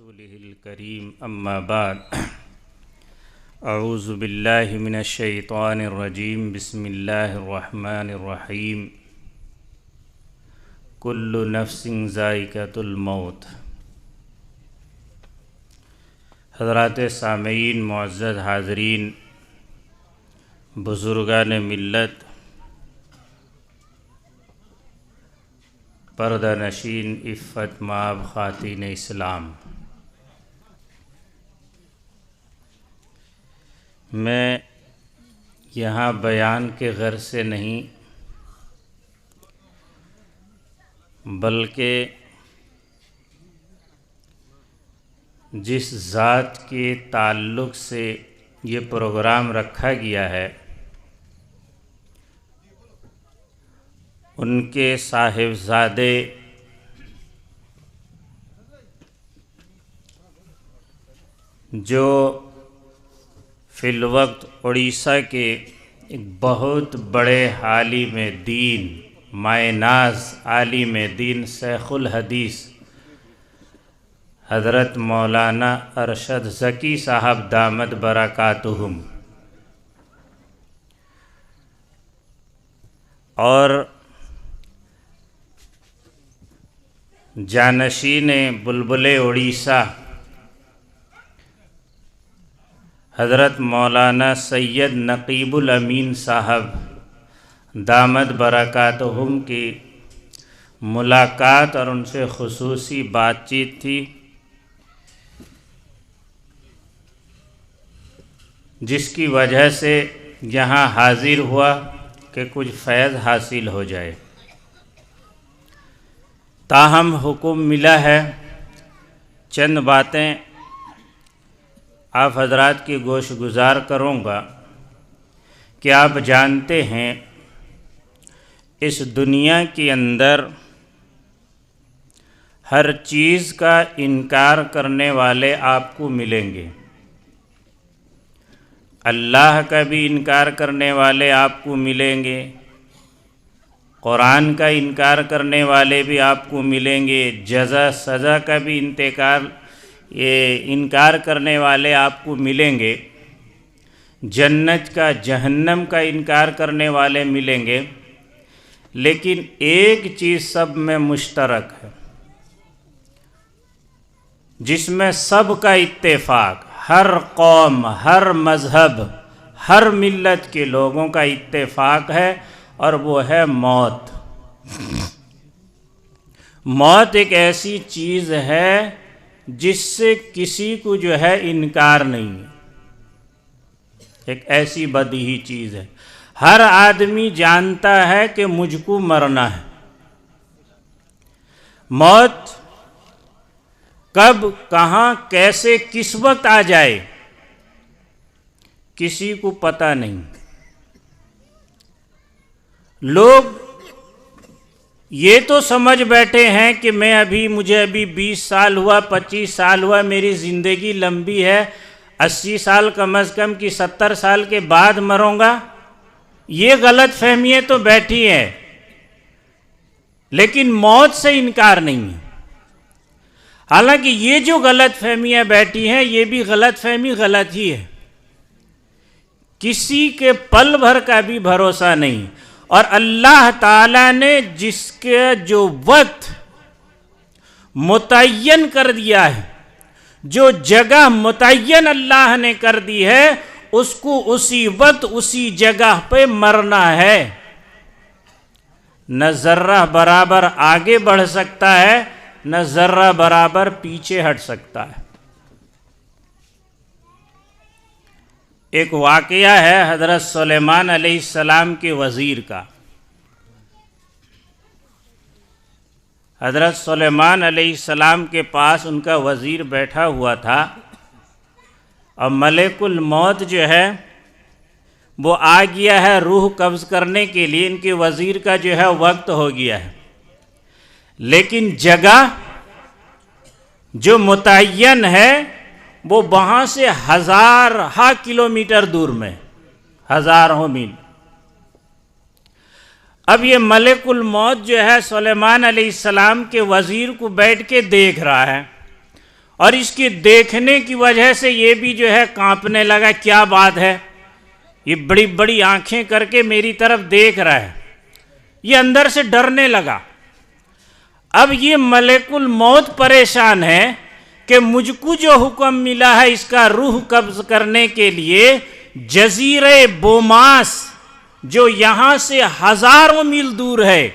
رسوله الكريم أما بعد أعوذ بالله من الشيطان الرجيم بسم الله الرحمن الرحيم كل نفس ذائقة الموت۔ حضرات سامعین، معزز حاضرین، بزرگان ملت، پردہ نشین، عفت مآب خواتین اسلام، میں یہاں بیان کے غرض سے نہیں بلکہ جس ذات کے تعلق سے یہ پروگرام رکھا گیا ہے ان کے صاحبزادے جو فی الوقت اڑیسہ کے ایک بہت بڑے عالم دین، مائے ناز عالم دین، شیخ الحدیث حضرت مولانا ارشد ذکی صاحب دامت برکاتہم، اور جانشین بلبل اڑیسہ حضرت مولانا سید نقیب الامین صاحب دامت برکاتہم کی ملاقات اور ان سے خصوصی بات چیت تھی، جس کی وجہ سے یہاں حاضر ہوا کہ کچھ فیض حاصل ہو جائے۔ تاہم حکم ملا ہے چند باتیں آپ حضرات کی گوش گزار کروں گا کہ آپ جانتے ہیں اس دنیا کے اندر ہر چیز کا انکار کرنے والے آپ کو ملیں گے، اللہ کا بھی انکار کرنے والے آپ کو ملیں گے، قرآن کا انکار کرنے والے بھی آپ کو ملیں گے، جزا سزا کا بھی انکار کرنے والے آپ کو ملیں گے، جنت کا جہنم کا انکار کرنے والے ملیں گے، لیکن ایک چیز سب میں مشترک ہے جس میں سب کا اتفاق، ہر قوم، ہر مذہب، ہر ملت کے لوگوں کا اتفاق ہے، اور وہ ہے موت۔ موت ایک ایسی چیز ہے جس سے کسی کو جو ہے انکار نہیں ہے، ایک ایسی بدیہی چیز ہے، ہر آدمی جانتا ہے کہ مجھ کو مرنا ہے۔ موت کب، کہاں، کیسے، کس وقت آ جائے کسی کو پتہ نہیں۔ لوگ یہ تو سمجھ بیٹھے ہیں کہ مجھے ابھی 20 سال ہوا، 25 سال ہوا، میری زندگی لمبی ہے، 80 سال کم از کم کی 70 سال کے بعد مروں گا۔ یہ غلط فہمیاں تو بیٹھی ہیں، لیکن موت سے انکار نہیں ہے۔ حالانکہ یہ جو غلط فہمیاں بیٹھی ہیں یہ بھی غلط فہمی غلط ہی ہے، کسی کے پل بھر کا بھی بھروسہ نہیں، اور اللہ تعالیٰ نے جس کے جو وقت متعین کر دیا ہے، جو جگہ متعین اللہ نے کر دی ہے، اس کو اسی وقت اسی جگہ پہ مرنا ہے، نہ ذرہ برابر آگے بڑھ سکتا ہے، نہ ذرہ برابر پیچھے ہٹ سکتا ہے۔ ایک واقعہ ہے حضرت سلیمان علیہ السلام کے وزیر کا۔ حضرت سلیمان علیہ السلام کے پاس ان کا وزیر بیٹھا ہوا تھا، اور ملک الموت جو ہے وہ آ گیا ہے روح قبض کرنے کے لیے، ان کے وزیر کا جو ہے وقت ہو گیا ہے، لیکن جگہ جو متعین ہے وہ وہاں سے ہزارہ کلومیٹر دور میں، ہزاروں میل۔ اب یہ ملک الموت جو ہے سلیمان علیہ السلام کے وزیر کو بیٹھ کے دیکھ رہا ہے، اور اس کے دیکھنے کی وجہ سے یہ بھی جو ہے کانپنے لگا، کیا بات ہے، یہ بڑی بڑی آنکھیں کر کے میری طرف دیکھ رہا ہے، یہ اندر سے ڈرنے لگا۔ اب یہ ملک الموت پریشان ہے کہ مجھ کو جو حکم ملا ہے اس کا روح قبض کرنے کے لیے، جزیرہ بوماس جو یہاں سے ہزاروں میل دور ہے،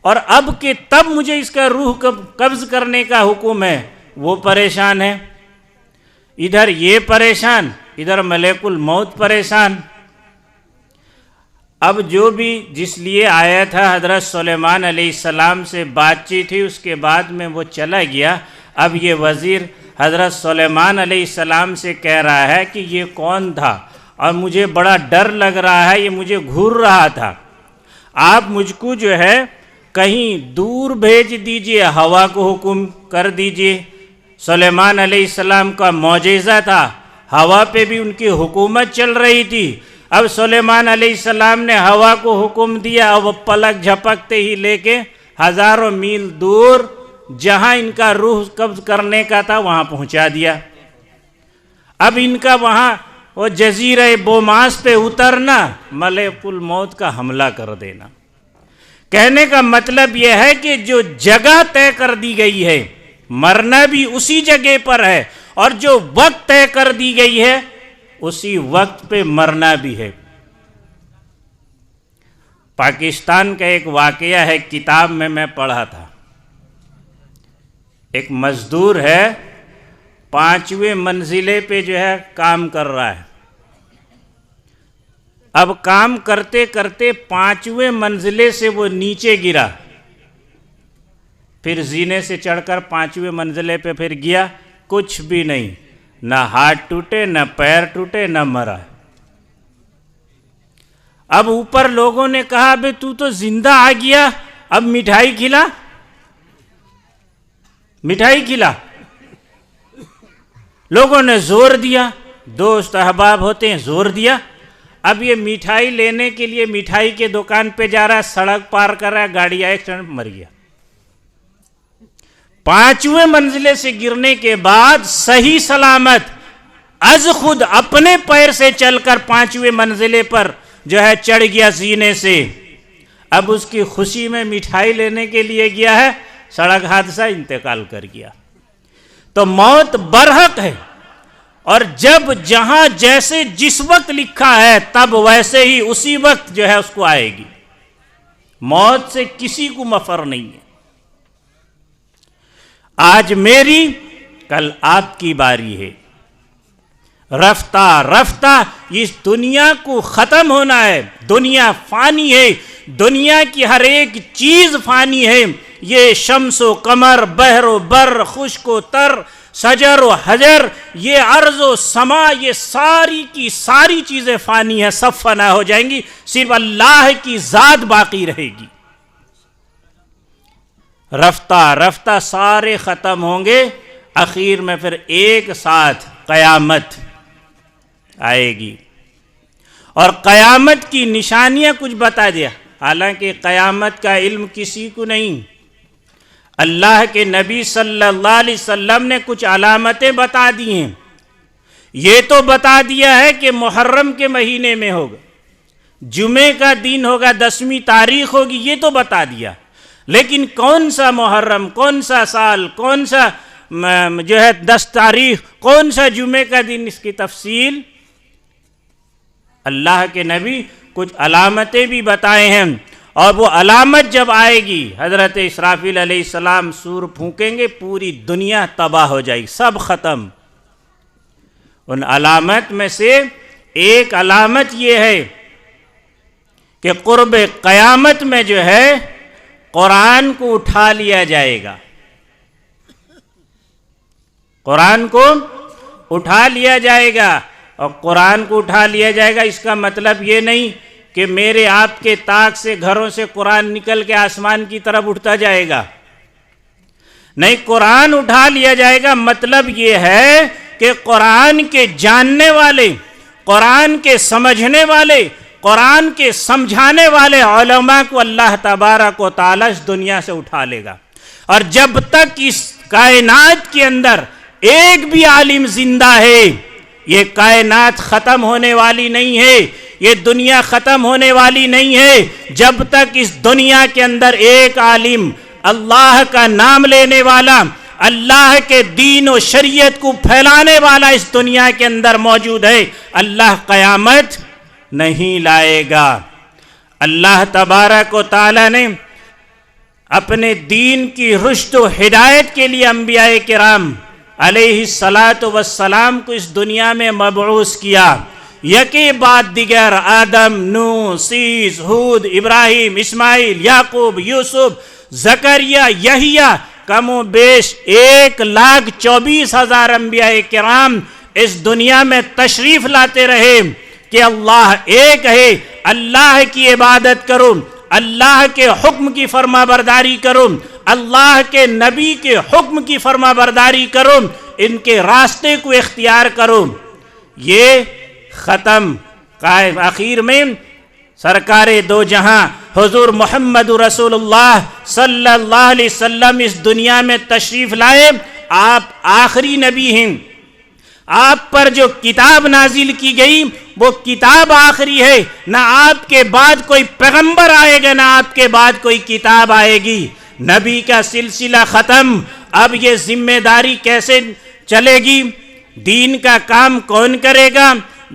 اور اب کہ تب مجھے اس کا روح قبض کرنے کا حکم ہے، وہ پریشان ہے۔ ادھر یہ پریشان، ادھر ملک الموت پریشان۔ اب جو بھی جس لیے آیا تھا حضرت سلیمان علیہ السلام سے بات چیت تھی، اس کے بعد میں وہ چلا گیا۔ اب یہ وزیر حضرت سلیمان علیہ السلام سے کہہ رہا ہے کہ یہ کون تھا اور مجھے بڑا ڈر لگ رہا ہے، یہ مجھے گھور رہا تھا، آپ مجھ کو جو ہے کہیں دور بھیج دیجئے، ہوا کو حکم کر دیجئے۔ سلیمان علیہ السلام کا معجزہ تھا، ہوا پہ بھی ان کی حکومت چل رہی تھی۔ اب سلیمان علیہ السلام نے ہوا کو حکم دیا اور وہ پلک جھپکتے ہی لے کے ہزاروں میل دور جہاں ان کا روح قبض کرنے کا تھا وہاں پہنچا دیا۔ اب ان کا وہاں وہ جزیرہ بوماس پہ اترنا، ملک الموت کا حملہ کر دینا۔ کہنے کا مطلب یہ ہے کہ جو جگہ طے کر دی گئی ہے، مرنا بھی اسی جگہ پر ہے، اور جو وقت طے کر دی گئی ہے اسی وقت پہ مرنا بھی ہے۔ پاکستان کا ایک واقعہ ہے، کتاب میں پڑھا تھا۔ ایک مزدور ہے، 5ویں منزلے پہ جو ہے کام کر رہا ہے۔ اب کام کرتے کرتے 5ویں منزلے سے وہ نیچے گرا، پھر زینے سے چڑھ کر 5ویں منزلے پہ پھر گیا، کچھ بھی نہیں، نہ ہاتھ ٹوٹے، نہ پیر ٹوٹے، نہ مرا۔ اب اوپر لوگوں نے کہا بے تو زندہ آ گیا، اب مٹھائی کھلا، مٹھائی کھلا۔ لوگوں نے زور دیا، دوست احباب ہوتے ہیں، زور دیا۔ اب یہ مٹھائی لینے کے لیے مٹھائی کے دکان پہ جا رہا ہے، سڑک پار کر رہا ہے، گاڑی ایکسیڈنٹ مر گیا۔ 5ویں منزلے سے گرنے کے بعد صحیح سلامت از خود اپنے پیر سے چل کر 5ویں منزلے پر جو ہے چڑھ گیا زینے سے۔ اب اس کی خوشی میں مٹھائی لینے کے لیے گیا ہے، سڑک حادثہ، انتقال کر گیا۔ تو موت برحق ہے، اور جب جہاں جیسے جس وقت لکھا ہے تب ویسے ہی اسی وقت جو ہے اس کو آئے گی۔ موت سے کسی کو مفر نہیں ہے۔ آج میری، کل آپ کی باری ہے۔ رفتہ رفتہ اس دنیا کو ختم ہونا ہے، دنیا فانی ہے، دنیا کی ہر ایک چیز فانی ہے۔ یہ شمس و قمر، بحر و بر، خشک و تر، شجر و حجر، یہ ارض و سما، یہ ساری کی ساری چیزیں فانی ہیں، سب فنا ہو جائیں گی، صرف اللہ کی ذات باقی رہے گی۔ رفتہ رفتہ سارے ختم ہوں گے، اخیر میں پھر ایک ساتھ قیامت آئے گی۔ اور قیامت کی نشانیاں کچھ بتا دیا، حالانکہ قیامت کا علم کسی کو نہیں۔ اللہ کے نبی صلی اللہ علیہ وسلم نے کچھ علامتیں بتا دی ہیں۔ یہ تو بتا دیا ہے کہ محرم کے مہینے میں ہوگا، جمعے کا دن ہوگا، 10ویں تاریخ ہوگی، یہ تو بتا دیا۔ لیکن کون سا محرم، کون سا سال، کون سا جو ہے 10 تاریخ، کون سا جمعے کا دن، اس کی تفصیل اللہ کے نبی کچھ علامتیں بھی بتائے ہیں۔ اور وہ علامت جب آئے گی، حضرت اسرافیل علیہ السلام سور پھونکیں گے، پوری دنیا تباہ ہو جائے گی، سب ختم۔ ان علامت میں سے ایک علامت یہ ہے کہ قرب قیامت میں جو ہے قرآن کو اٹھا لیا جائے گا، قرآن کو اٹھا لیا جائے گا۔ اور قرآن کو اٹھا لیا جائے گا اس کا مطلب یہ نہیں کہ میرے آپ کے طاق سے، گھروں سے قرآن نکل کے آسمان کی طرف اٹھتا جائے گا، نہیں، قرآن اٹھا لیا جائے گا مطلب یہ ہے کہ قرآن کے جاننے والے، قرآن کے سمجھنے والے، قرآن کے سمجھانے والے علماء کو اللہ تبارک و تعالی اس دنیا سے اٹھا لے گا۔ اور جب تک اس کائنات کے اندر ایک بھی عالم زندہ ہے. یہ کائنات ختم ہونے والی نہیں ہے, یہ دنیا ختم ہونے والی نہیں ہے جب تک اس دنیا کے اندر ایک عالم اللہ کا نام لینے والا, اللہ کے دین و شریعت کو پھیلانے والا اس دنیا کے اندر موجود ہے. اللہ قیامت نہیں لائے گا. اللہ تبارک و تعالی نے اپنے دین کی رشد و ہدایت کے لیے انبیاء کرام علیہ الصلاۃ والسلام کو اس دنیا میں مبعوث کیا. یکی بعد دیگر آدم, نوح, سیس, ہود, ابراہیم, اسماعیل, یعقوب, یوسف, زکریا, یحییٰ, کم و بیش 1,24,000 انبیاء کرام اس دنیا میں تشریف لاتے رہے کہ اللہ ایک ہے, اللہ کی عبادت کرو, اللہ کے حکم کی فرما برداری کرو, اللہ کے نبی کے حکم کی فرما برداری کرو, ان کے راستے کو اختیار کرو. یہ ختم. آخر میں سرکار دو جہاں حضور محمد رسول اللہ صلی اللہ علیہ وسلم اس دنیا میں تشریف لائے. آپ آخری نبی ہیں. آپ پر جو کتاب نازل کی گئی وہ کتاب آخری ہے. نہ آپ کے بعد کوئی پیغمبر آئے گا, نہ آپ کے بعد کوئی کتاب آئے گی. نبی کا سلسلہ ختم. اب یہ ذمہ داری کیسے چلے گی؟ دین کا کام کون کرے گا؟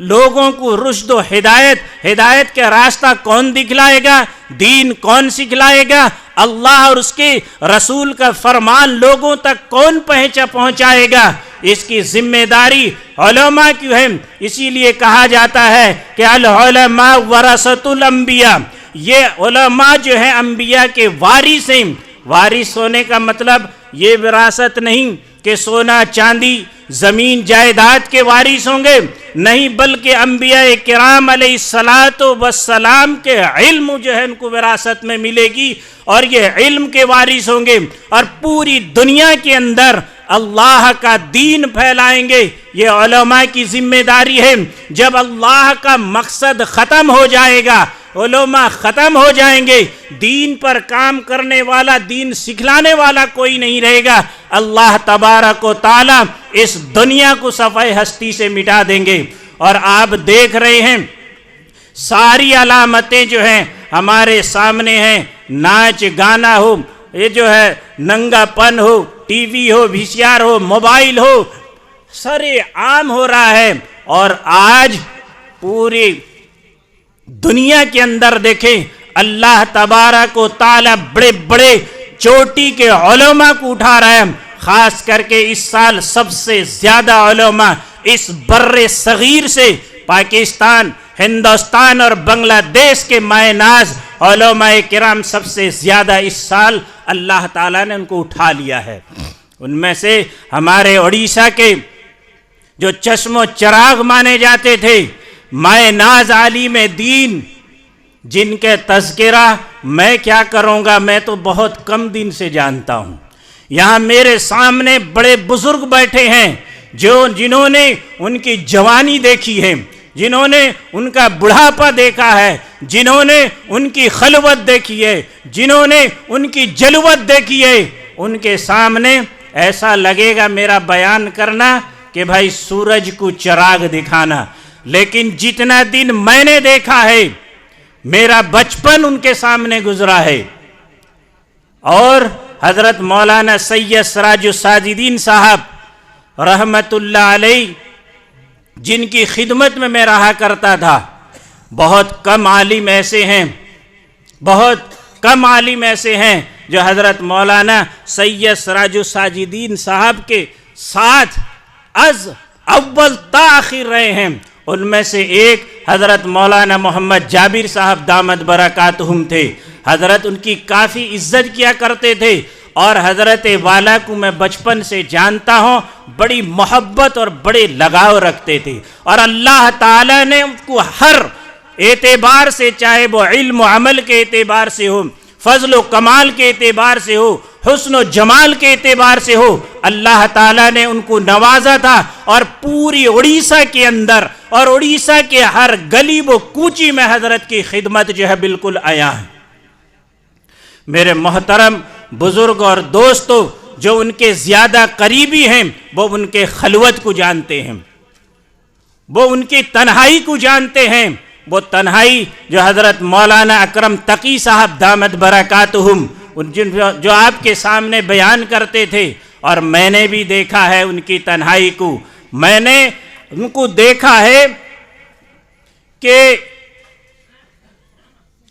لوگوں کو رشد و ہدایت کا راستہ کون دکھلائے گا؟ دین کون سکھلائے گا؟ اللہ اور اس کے رسول کا فرمان لوگوں تک کون پہنچائے گا؟ اس کی ذمہ داری علماء کی ہے. اسی لیے کہا جاتا ہے کہ العلماء ورثۃ الانبیاء. یہ علماء جو ہیں انبیاء کے وارث ہیں. وارث ہونے کا مطلب یہ وراثت نہیں کہ سونا چاندی زمین جائیداد کے وارث ہوں گے, نہیں, بلکہ انبیاء کرام علیہ الصلاۃ والسلام کے علم جو ہے ان کو وراثت میں ملے گی اور یہ علم کے وارث ہوں گے اور پوری دنیا کے اندر اللہ کا دین پھیلائیں گے. یہ علماء کی ذمہ داری ہے. جب اللہ کا مقصد ختم ہو جائے گا, علماء ختم ہو جائیں گے, دین پر کام کرنے والا, دین سکھلانے والا کوئی نہیں رہے گا. اللہ تبارک و تعالی اس دنیا کو صفحہ ہستی سے مٹا دیں گے. اور آپ دیکھ رہے ہیں ساری علامتیں جو ہیں ہمارے سامنے ہیں. ناچ گانا ہو, یہ جو ہے ننگا پن ہو, ٹی وی ہو, VCR ہو, موبائل ہو, سارے عام ہو رہا ہے. اور آج پوری دنیا کے اندر دیکھیں اللہ تبارک و تعالی بڑے بڑے چوٹی کے علماء کو اٹھا رہا ہے. خاص کر کے اس سال سب سے زیادہ علماء اس بر صغیر سے پاکستان, ہندوستان اور بنگلہ دیش کے مائے ناز علماء کرام سب سے زیادہ اس سال اللہ تعالیٰ نے ان کو اٹھا لیا ہے. ان میں سے ہمارے اڑیسہ کے جو چشم و چراغ مانے جاتے تھے, مائے ناز عالم دین, جن کے تذکرہ میں کیا کروں گا, میں تو بہت کم دن سے جانتا ہوں. یہاں میرے سامنے بڑے بزرگ بیٹھے ہیں جنہوں نے ان کی جوانی دیکھی ہے, جنہوں نے ان کا بڑھاپا دیکھا ہے, جنہوں نے ان کی خلوت دیکھی ہے, جنہوں نے ان کی جلوت دیکھی ہے. ان کے سامنے ایسا لگے گا میرا بیان کرنا کہ بھائی سورج کو چراغ دکھانا. لیکن جتنا دن میں نے دیکھا ہے, میرا بچپن ان کے سامنے گزرا ہے. اور حضرت مولانا سید سراج الساجدین صاحب رحمت اللہ علیہ, جن کی خدمت میں رہا کرتا تھا, بہت کم عالم ایسے ہیں, بہت کم عالم ایسے ہیں جو حضرت مولانا سید سراج الساجدین صاحب کے ساتھ از اول تا آخر رہے ہیں. ان میں سے ایک حضرت مولانا محمد جابر صاحب دامت برکاتہم تھے. حضرت ان کی کافی عزت کیا کرتے تھے اور حضرت والا کو میں بچپن سے جانتا ہوں, بڑی محبت اور بڑے لگاؤ رکھتے تھے. اور اللہ تعالیٰ نے ان کو ہر اعتبار سے, چاہے وہ علم و عمل کے اعتبار سے ہو, فضل و کمال کے اعتبار سے ہو, حسن و جمال کے اعتبار سے ہو, اللہ تعالیٰ نے ان کو نوازا تھا. اور پوری اڑیسہ کے اندر اور اڑیسہ کے ہر گلی و کوچی میں حضرت کی خدمت جو ہے بالکل آیا ہے. میرے محترم بزرگ اور دوستو, جو ان کے زیادہ قریبی ہیں وہ ان کے خلوت کو جانتے ہیں، وہ ان کی تنہائی کو جانتے ہیں، وہ تنہائی جو حضرت مولانا اکرم تقی صاحب دامت برکاتہم جو آپ کے سامنے بیان کرتے تھے، اور میں نے بھی دیکھا ہے ان کی تنہائی کو. میں نے ان کو دیکھا ہے کہ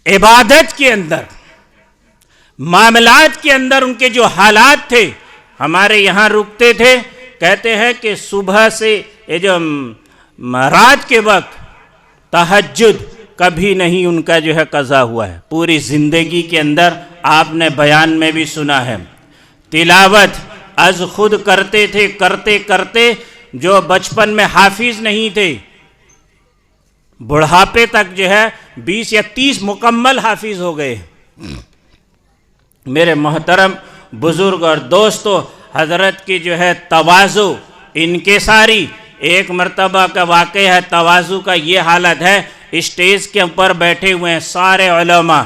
عبادت کے اندر، معاملات کے اندر ان کے جو حالات تھے، ہمارے یہاں رکتے تھے، کہتے ہیں کہ صبح سے یہ جو رات کے وقت تہجد کبھی نہیں ان کا جو ہے قضا ہوا ہے. پوری زندگی کے اندر آپ نے بیان میں بھی سنا ہے. تلاوت از خود کرتے تھے، کرتے کرتے جو بچپن میں حافظ نہیں تھے، بڑھاپے تک جو ہے 20 یا 30 مکمل حافظ ہو گئے. میرے محترم بزرگ اور دوستو، حضرت کی جو ہے تواضع انکساری، ایک مرتبہ کا واقعہ ہے تواضع کا. یہ حالت ہے، اسٹیج کے اوپر بیٹھے ہوئے ہیں سارے علماء.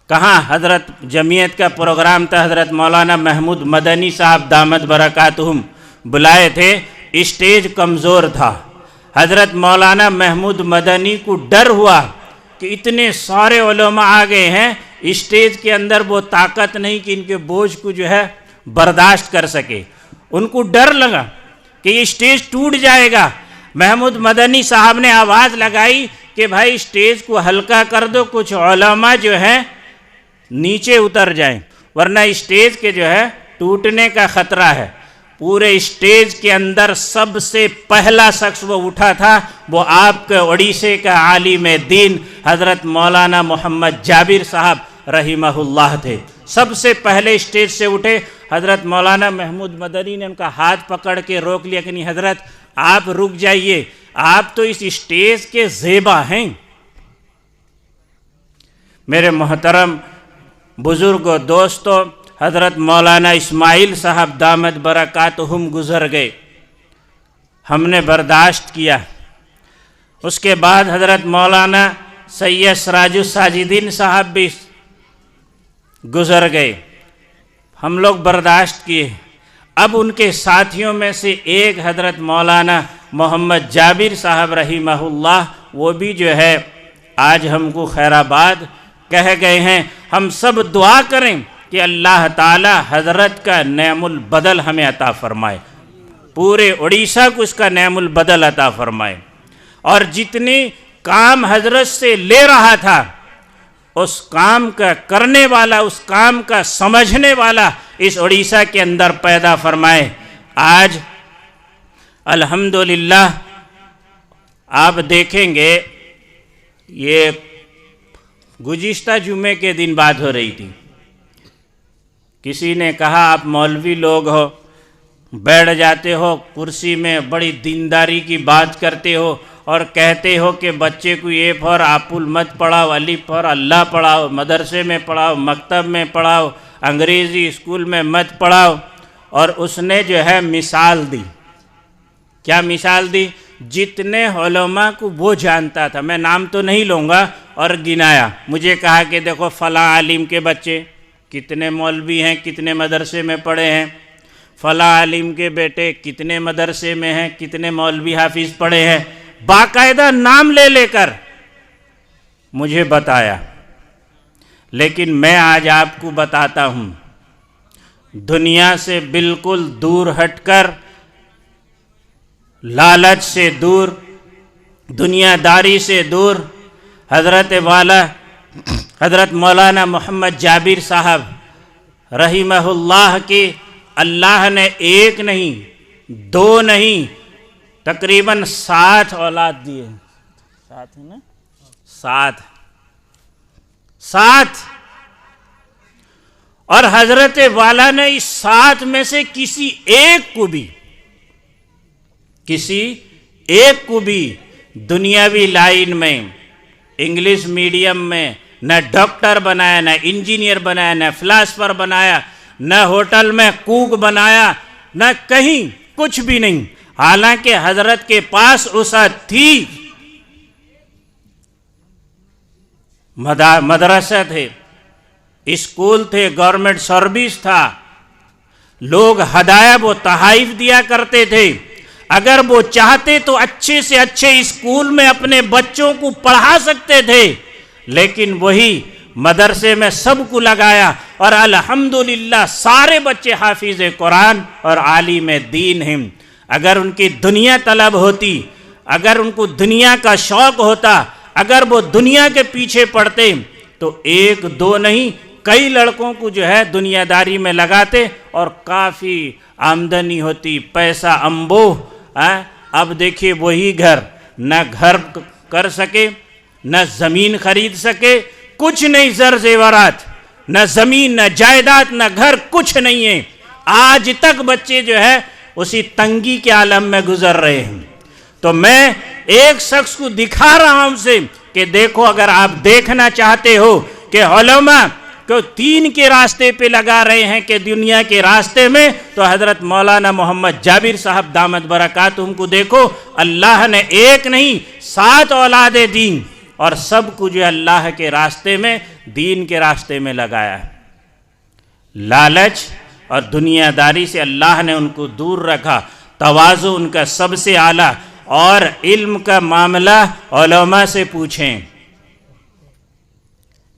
کہاں حضرت جمعیت کا پروگرام تھا، حضرت مولانا محمود مدنی صاحب دامت برکاتہم بلائے تھے. اسٹیج کمزور تھا. حضرت مولانا محمود مدنی کو ڈر ہوا کہ اتنے سارے علماء آ گئے ہیں، اسٹیج کے اندر وہ طاقت نہیں کہ ان کے بوجھ کو جو ہے برداشت کر سکے. ان کو ڈر لگا کہ یہ اسٹیج ٹوٹ جائے گا. محمود مدنی صاحب نے آواز لگائی کہ بھائی اسٹیج کو ہلکا کر دو، کچھ علماء جو ہیں نیچے اتر جائیں، ورنہ اسٹیج کے جو ہے ٹوٹنے کا خطرہ ہے. پورے اسٹیج کے اندر سب سے پہلا شخص وہ اٹھا تھا، وہ آپ کے اڑیسے کا عالم دین حضرت مولانا محمد جابر صاحب رحمہ اللہ تھے. سب سے پہلے اسٹیج سے اٹھے. حضرت مولانا محمود مدنی نے ان کا ہاتھ پکڑ کے روک لیا کہ نہیں حضرت آپ رک جائیے، آپ تو اس اسٹیج کے زیبا ہیں. میرے محترم بزرگ و دوستو، حضرت مولانا اسماعیل صاحب دامت برکاتہم گزر گئے. ہم نے برداشت کیا. اس کے بعد حضرت مولانا سید سراج الساجدین صاحب بھی گزر گئے. ہم لوگ برداشت کیے. اب ان کے ساتھیوں میں سے ایک حضرت مولانا محمد جابر صاحب رحمہ اللہ، وہ بھی جو ہے آج ہم کو خیر آباد کہہ گئے ہیں. ہم سب دعا کریں کہ اللہ تعالی حضرت کا نعم البدل ہمیں عطا فرمائے، پورے اڑیسہ کو اس کا نعم البدل عطا فرمائے. اور جتنی کام حضرت سے لے رہا تھا، اس کام کا کرنے والا، اس کام کا سمجھنے والا اس اڑیسہ کے اندر پیدا فرمائے. آج الحمدللہ آپ دیکھیں گے، یہ گزشتہ جمعے کے دن بات ہو رہی تھی. کسی نے کہا آپ مولوی لوگ ہو، بیٹھ جاتے ہو کرسی میں، بڑی دینداری کی بات کرتے ہو اور کہتے ہو کہ بچے کو یہ پڑھ، آپل مت پڑھاؤ، الف پڑھ، اللہ پڑھاؤ، مدرسے میں پڑھاؤ، مکتب میں پڑھاؤ، انگریزی اسکول میں مت پڑھاؤ. اور اس نے جو ہے مثال دی. کیا مثال دی؟ جتنے علماء کو وہ جانتا تھا، میں نام تو نہیں لوں گا، اور گنایا. مجھے کہا کہ دیکھو فلاں عالم کے بچے کتنے مولوی ہیں، کتنے مدرسے میں پڑھے ہیں، فلاں عالم کے بیٹے کتنے مدرسے میں ہیں، کتنے مولوی حافظ پڑھے ہیں. باقاعدہ نام لے لے کر مجھے بتایا. لیکن میں آج آپ کو بتاتا ہوں، دنیا سے بالکل دور ہٹ کر، لالچ سے دور، دنیا داری سے دور، حضرت مولانا محمد جابر صاحب رحمہ اللہ کی اللہ نے ایک نہیں، دو نہیں، تقریباً 7 اولاد دیے. 7 ہے نا؟ 7. اور حضرت والا نے اس 7 میں سے کسی ایک کو بھی دنیاوی لائن میں، انگلش میڈیم میں نہ ڈاکٹر بنایا، نہ انجینئر بنایا، نہ فلاسفر بنایا، نہ ہوٹل میں کوک بنایا، نہ کہیں کچھ بھی نہیں. حالانکہ حضرت کے پاس وسعت تھی، مدرسہ تھے، اسکول تھے، گورنمنٹ سروس تھا، لوگ ہدایہ و تحائف دیا کرتے تھے، اگر وہ چاہتے تو اچھے سے اچھے اسکول میں اپنے بچوں کو پڑھا سکتے تھے، لیکن وہی مدرسے میں سب کو لگایا اور الحمدللہ سارے بچے حافظ قرآن اور عالم دین ہیں۔ اگر ان کی دنیا طلب ہوتی، اگر ان کو دنیا کا شوق ہوتا، اگر وہ دنیا کے پیچھے پڑتے تو ایک دو نہیں کئی لڑکوں کو جو ہے دنیا داری میں لگاتے اور کافی آمدنی ہوتی، پیسہ انبوہ۔ اب دیکھیے وہی گھر، نہ گھر کر سکے، نہ زمین خرید سکے، کچھ نہیں، زر زیورات، نہ زمین نہ جائیداد نہ گھر، کچھ نہیں ہے۔ آج تک بچے جو ہے اسی تنگی کے عالم میں گزر رہے ہیں۔ تو میں ایک شخص کو دکھا رہا ہوں سے کہ دیکھو، اگر آپ دیکھنا چاہتے ہو کہ علماء کو دین کے راستے پہ لگا رہے ہیں کہ دنیا کے راستے میں، تو حضرت مولانا محمد جابر صاحب دامت برکاتہم کو دیکھو، اللہ نے ایک نہیں 7 اولاد دین اور سب کو جو اللہ کے راستے میں، دین کے راستے میں لگایا ہے۔ لالچ اور دنیا داری سے اللہ نے ان کو دور رکھا، تواضع ان کا سب سے اعلیٰ، اور علم کا معاملہ علماء سے پوچھیں۔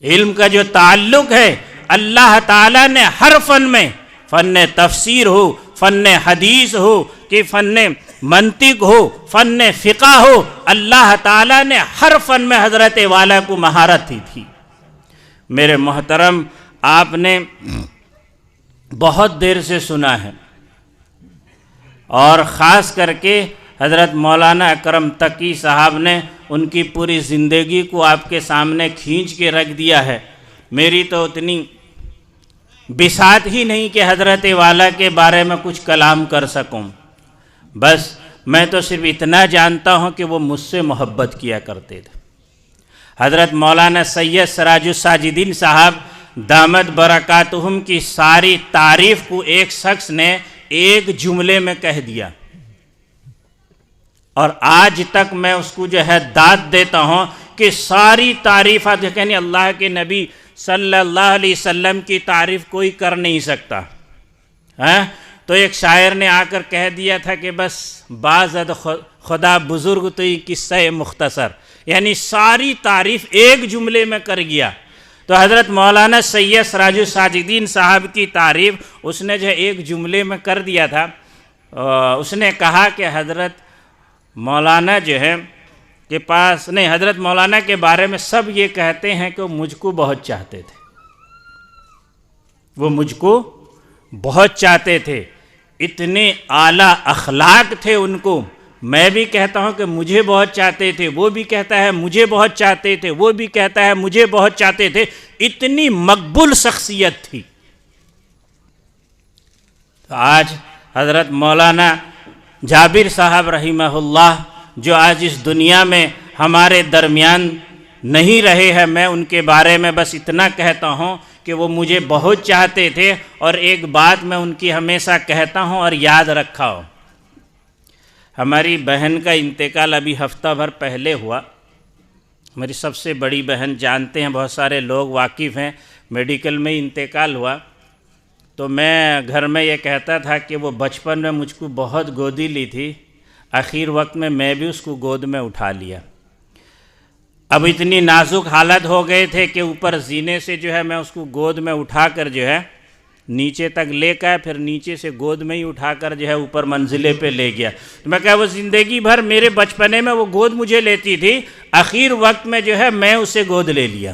علم کا جو تعلق ہے اللہ تعالیٰ نے ہر فن میں، فن تفسیر ہو، فن حدیث ہو کہ فن منطق ہو، فن فقہ ہو، اللہ تعالیٰ نے ہر فن میں حضرت والا کو مہارت دی تھی۔ میرے محترم، آپ نے بہت دیر سے سنا ہے، اور خاص کر کے حضرت مولانا اکرم تقی صاحب نے ان کی پوری زندگی کو آپ کے سامنے کھینچ کے رکھ دیا ہے۔ میری تو اتنی بساط ہی نہیں کہ حضرت والا کے بارے میں کچھ کلام کر سکوں، بس میں تو صرف اتنا جانتا ہوں کہ وہ مجھ سے محبت کیا کرتے تھے۔ حضرت مولانا سید سراج الساجدین صاحب دامت برکاتہم کی ساری تعریف کو ایک شخص نے ایک جملے میں کہہ دیا، اور آج تک میں اس کو جو ہے داد دیتا ہوں کہ ساری تعریفات، یعنی اللہ کے نبی صلی اللہ علیہ وسلم کی تعریف کوئی کر نہیں سکتا۔ تو ایک شاعر نے آ کر کہہ دیا تھا کہ بس بازد خدا بزرگ تو یہ قصہ مختصر، یعنی ساری تعریف ایک جملے میں کر گیا۔ تو حضرت مولانا سید سراج الساجدین صاحب کی تعریف اس نے جو ایک جملے میں کر دیا تھا۔ اس نے کہا کہ حضرت مولانا جو ہے کے پاس نہیں، حضرت مولانا کے بارے میں سب یہ کہتے ہیں کہ وہ مجھ کو بہت چاہتے تھے، وہ مجھ کو بہت چاہتے تھے، اتنے اعلیٰ اخلاق تھے ان کو۔ میں بھی کہتا ہوں کہ مجھے بہت چاہتے تھے، وہ بھی کہتا ہے مجھے بہت چاہتے تھے، وہ بھی کہتا ہے مجھے بہت چاہتے تھے، اتنی مقبول شخصیت تھی۔ تو آج حضرت مولانا جابر صاحب رحمہ اللہ جو آج اس دنیا میں ہمارے درمیان نہیں رہے ہیں، میں ان کے بارے میں بس اتنا کہتا ہوں کہ وہ مجھے بہت چاہتے تھے، اور ایک بات میں ان کی ہمیشہ کہتا ہوں اور یاد رکھا ہو۔ ہماری بہن کا انتقال ابھی ہفتہ بھر پہلے ہوا۔ ہماری سب سے بڑی بہن، جانتے ہیں بہت سارے لوگ واقف ہیں، میڈیکل میں انتقال ہوا۔ تو میں گھر میں یہ کہتا تھا کہ وہ بچپن میں مجھ کو بہت گودی لی تھی، آخر وقت میں بھی اس کو گود میں اٹھا لیا۔ اب اتنی نازک حالت ہو گئے تھے کہ اوپر زینے سے جو ہے میں اس کو گود میں اٹھا کر جو ہے نیچے تک لے گیا، پھر نیچے سے گود میں ہی اٹھا کر جو ہے اوپر منزلے پہ لے گیا۔ تو میں کہا وہ زندگی بھر میرے بچپنے میں وہ گود مجھے لیتی تھی، آخر وقت میں جو ہے میں اسے گود لے لیا۔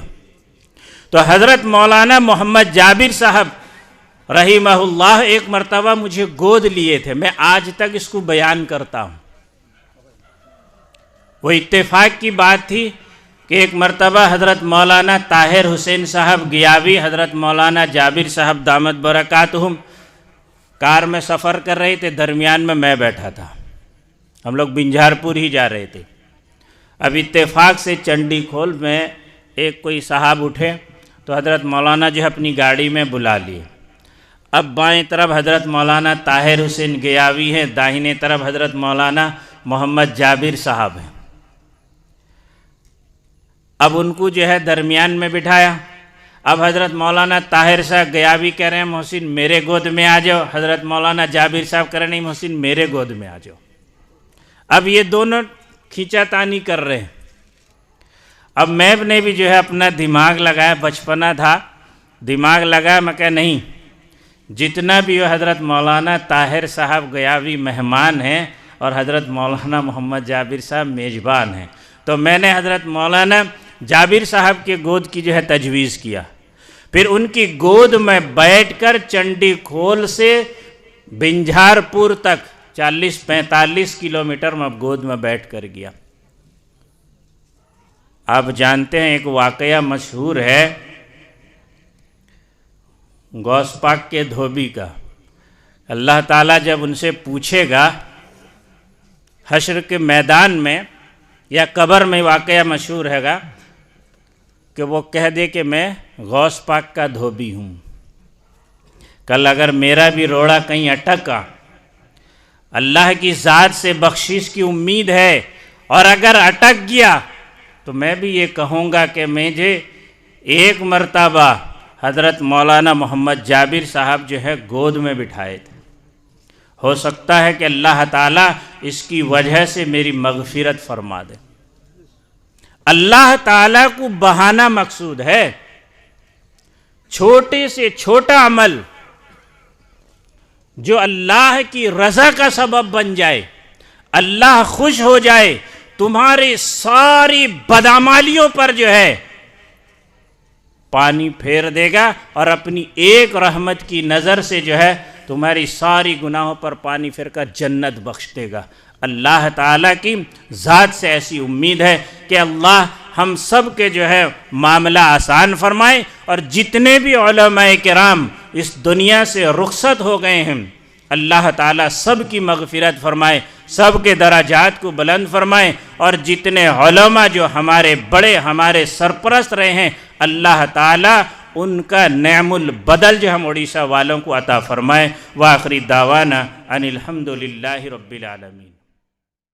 تو حضرت مولانا محمد جابر صاحب رحمہ اللہ ایک مرتبہ مجھے گود لیے تھے، میں آج تک اس کو بیان کرتا ہوں۔ وہ اتفاق کی بات تھی کہ ایک مرتبہ حضرت مولانا طاہر حسین صاحب گیاوی، حضرت مولانا جابر صاحب دامت برکاتہم کار میں سفر کر رہے تھے، درمیان میں بیٹھا تھا، ہم لوگ بنجھار پور ہی جا رہے تھے۔ اب اتفاق سے چنڈی کھول میں ایک کوئی صاحب اٹھے تو حضرت مولانا جو ہے اپنی گاڑی میں بلا لیے۔ اب بائیں طرف حضرت مولانا طاہر حسین گیاوی ہیں، داہنے طرف حضرت مولانا محمد جابر صاحب ہیں۔ اب ان کو جو ہے درمیان میں بٹھایا۔ اب حضرت مولانا طاہر صاحب گیابی کہہ رہے ہیں محسن میرے گود میں آ جاؤ، حضرت مولانا جابر صاحب کہہ رہے ہیں نہیں محسن میرے گود میں آ جاؤ۔ اب یہ دونوں کھینچا تانی کر رہے ہیں۔ اب میں نے بھی جو ہے اپنا دماغ لگایا، بچپنا تھا، دماغ لگایا، میں کہا نہیں، جتنا بھی ہو حضرت مولانا طاہر صاحب گیابی مہمان ہیں اور حضرت مولانا محمد جابر صاحب میزبان ہیں، تو میں نے حضرت مولانا جابر صاحب کے گود کی جو ہے تجویز کیا، پھر ان کی گود میں بیٹھ کر چنڈی کھول سے بنجھار پور تک 40-45 کلومیٹر میں گود میں بیٹھ کر گیا۔ آپ جانتے ہیں ایک واقعہ مشہور ہے غوث پاک کے دھوبی کا، اللہ تعالیٰ جب ان سے پوچھے گا حشر کے میدان میں یا قبر میں، واقعہ مشہور ہے گا کہ وہ کہہ دے کہ میں غوث پاک کا دھوبی ہوں، کل اگر میرا بھی روڑا کہیں اٹکا، اللہ کی ذات سے بخشش کی امید ہے، اور اگر اٹک گیا تو میں بھی یہ کہوں گا کہ مجھے ایک مرتبہ حضرت مولانا محمد جابر صاحب جو ہے گود میں بٹھائے تھے، ہو سکتا ہے کہ اللہ تعالیٰ اس کی وجہ سے میری مغفرت فرما دے۔ اللہ تعالیٰ کو بہانہ مقصود ہے، چھوٹے سے چھوٹا عمل جو اللہ کی رضا کا سبب بن جائے، اللہ خوش ہو جائے، تمہاری ساری بدعمالیوں پر جو ہے پانی پھیر دے گا، اور اپنی ایک رحمت کی نظر سے جو ہے تمہاری ساری گناہوں پر پانی پھیر کر جنت بخش دے گا۔ اللہ تعالیٰ کی ذات سے ایسی امید ہے کہ اللہ ہم سب کے جو ہے معاملہ آسان فرمائے، اور جتنے بھی علماء کرام اس دنیا سے رخصت ہو گئے ہیں، اللہ تعالیٰ سب کی مغفرت فرمائے، سب کے درجات کو بلند فرمائے، اور جتنے علماء جو ہمارے بڑے ہمارے سرپرست رہے ہیں، اللہ تعالیٰ ان کا نعم البدل جو ہم اڑیسہ والوں کو عطا فرمائے۔ وآخری دعوانا ان الحمدللہ رب العالمین۔